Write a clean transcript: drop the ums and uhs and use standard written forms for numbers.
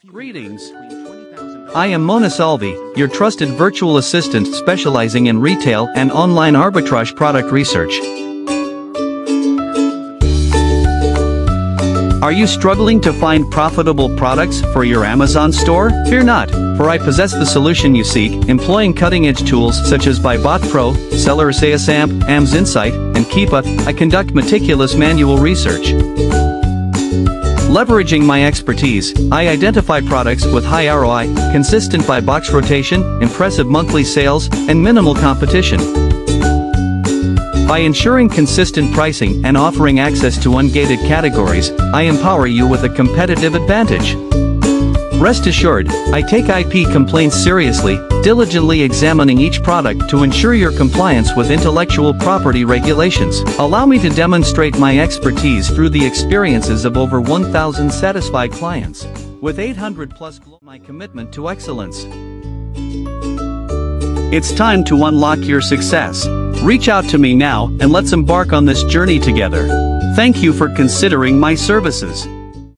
Greetings. I am Mona Salvi, your trusted virtual assistant specializing in retail and online arbitrage product research. Are you struggling to find profitable products for your Amazon store? Fear not, for I possess the solution you seek, employing cutting-edge tools such as BuyBot Pro, Sellers ASAMP, AMS Insight, and Keepa. I conduct meticulous manual research. Leveraging my expertise, I identify products with high ROI, consistent buy box rotation, impressive monthly sales, and minimal competition. By ensuring consistent pricing and offering access to ungated categories, I empower you with a competitive advantage. Rest assured, I take IP complaints seriously, diligently examining each product to ensure your compliance with intellectual property regulations. Allow me to demonstrate my expertise through the experiences of over 1,000 satisfied clients. With 800 plus, my commitment to excellence. It's time to unlock your success. Reach out to me now and let's embark on this journey together. Thank you for considering my services.